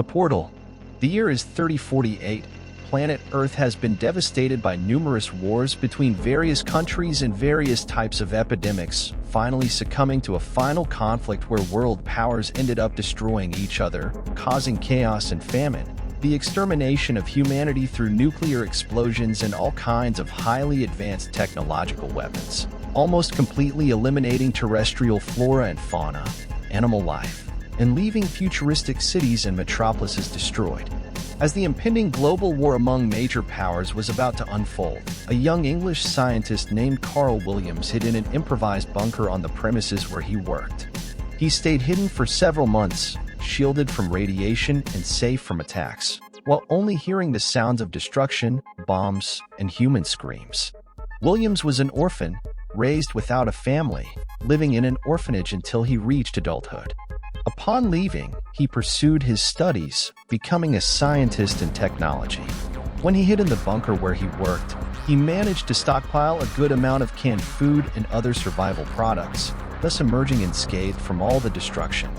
The portal. The year is 3048. Planet Earth has been devastated by numerous wars between various countries and various types of epidemics, finally succumbing to a final conflict where world powers ended up destroying each other, causing chaos and famine, the extermination of humanity through nuclear explosions and all kinds of highly advanced technological weapons, almost completely eliminating terrestrial flora and fauna, animal life, and leaving futuristic cities and metropolises destroyed. As the impending global war among major powers was about to unfold, a young English scientist named Carl Williams hid in an improvised bunker on the premises where he worked. He stayed hidden for several months, shielded from radiation and safe from attacks, while only hearing the sounds of destruction, bombs, and human screams. Williams was an orphan, raised without a family, living in an orphanage until he reached adulthood. Upon leaving, he pursued his studies, becoming a scientist in technology. When he hid in the bunker where he worked, he managed to stockpile a good amount of canned food and other survival products, thus emerging unscathed from all the destruction.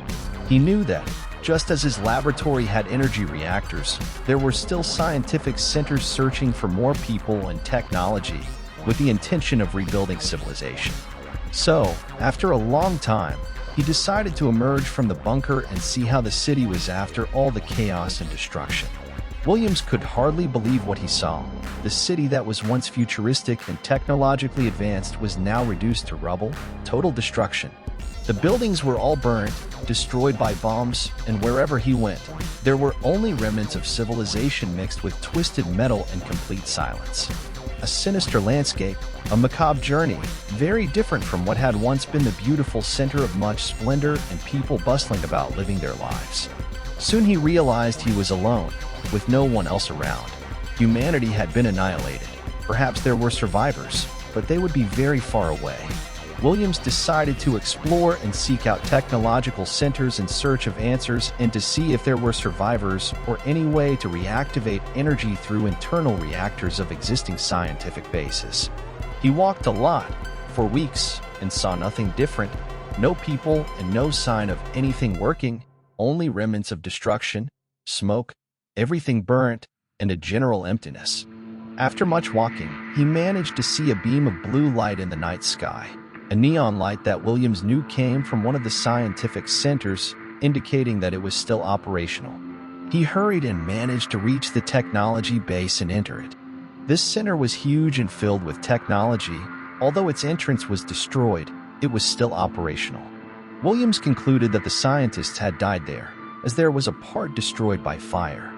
He knew that, just as his laboratory had energy reactors, there were still scientific centers searching for more people and technology, with the intention of rebuilding civilization. So, after a long time, he decided to emerge from the bunker and see how the city was after all the chaos and destruction. Williams could hardly believe what he saw. The city that was once futuristic and technologically advanced was now reduced to rubble, total destruction. The buildings were all burnt, destroyed by bombs, and wherever he went, there were only remnants of civilization mixed with twisted metal and complete silence. A sinister landscape, a macabre journey, very different from what had once been the beautiful center of much splendor and people bustling about living their lives. Soon he realized he was alone, with no one else around. Humanity had been annihilated. Perhaps there were survivors, but they would be very far away. Williams decided to explore and seek out technological centers in search of answers and to see if there were survivors or any way to reactivate energy through internal reactors of existing scientific bases. He walked a lot, for weeks, and saw nothing different, no people and no sign of anything working, only remnants of destruction, smoke, everything burnt, and a general emptiness. After much walking, he managed to see a beam of blue light in the night sky. A neon light that Williams knew came from one of the scientific centers, indicating that it was still operational. He hurried and managed to reach the technology base and enter it. This center was huge and filled with technology. Although its entrance was destroyed, it was still operational. Williams concluded that the scientists had died there, as there was a part destroyed by fire.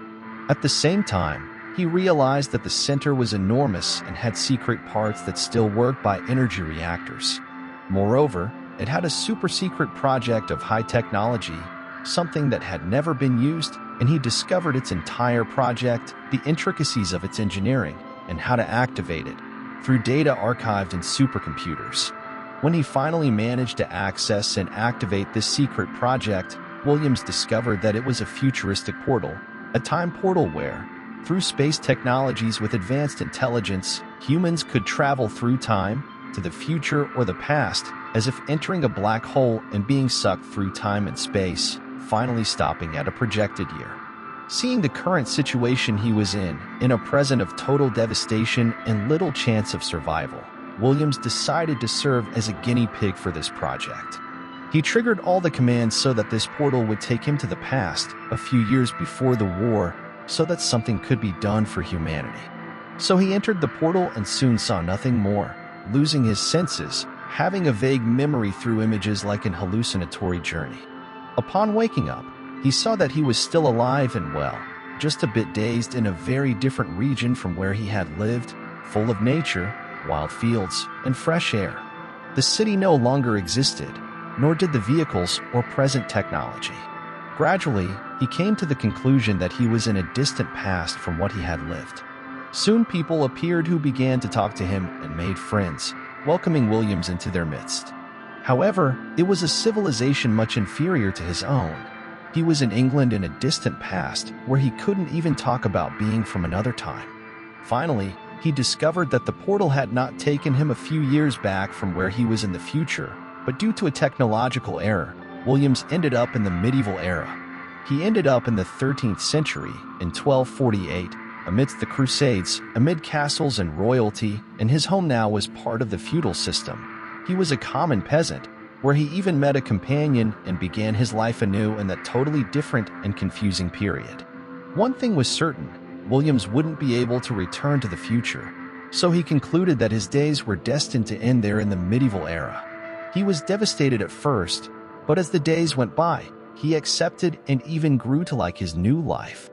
At the same time, he realized that the center was enormous and had secret parts that still worked by energy reactors. Moreover, it had a super-secret project of high technology, something that had never been used, and he discovered its entire project, the intricacies of its engineering, and how to activate it, through data archived in supercomputers. When he finally managed to access and activate this secret project, Williams discovered that it was a futuristic portal, a time portal where, through space technologies with advanced intelligence, humans could travel through time, to the future or the past, as if entering a black hole and being sucked through time and space, finally stopping at a projected year. Seeing the current situation he was in a present of total devastation and little chance of survival, Williams decided to serve as a guinea pig for this project. He triggered all the commands so that this portal would take him to the past, a few years before the war, so that something could be done for humanity. So he entered the portal and soon saw nothing more, losing his senses, having a vague memory through images like an hallucinatory journey. Upon waking up, he saw that he was still alive and well, just a bit dazed in a very different region from where he had lived, full of nature, wild fields, and fresh air. The city no longer existed, nor did the vehicles or present technology. Gradually, he came to the conclusion that he was in a distant past from what he had lived. Soon people appeared who began to talk to him and made friends, welcoming Williams into their midst. However, it was a civilization much inferior to his own. He was in England in a distant past, where he couldn't even talk about being from another time. Finally, he discovered that the portal had not taken him a few years back from where he was in the future, but due to a technological error, Williams ended up in the medieval era. He ended up in the 13th century, in 1248, amidst the Crusades, amid castles and royalty, and his home now was part of the feudal system. He was a common peasant, where he even met a companion and began his life anew in that totally different and confusing period. One thing was certain, Williams wouldn't be able to return to the future, so he concluded that his days were destined to end there in the medieval era. He was devastated at first, but as the days went by, he accepted and even grew to like his new life.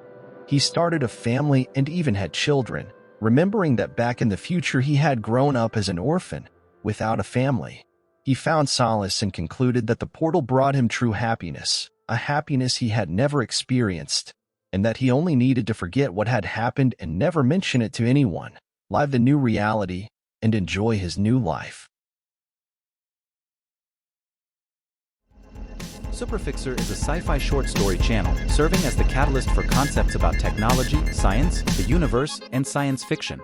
He started a family and even had children, remembering that back in the future he had grown up as an orphan, without a family. He found solace and concluded that the portal brought him true happiness, a happiness he had never experienced, and that he only needed to forget what had happened and never mention it to anyone, live the new reality, and enjoy his new life. Superfixer is a sci-fi short story channel serving as the catalyst for concepts about technology, science, the universe, and science fiction.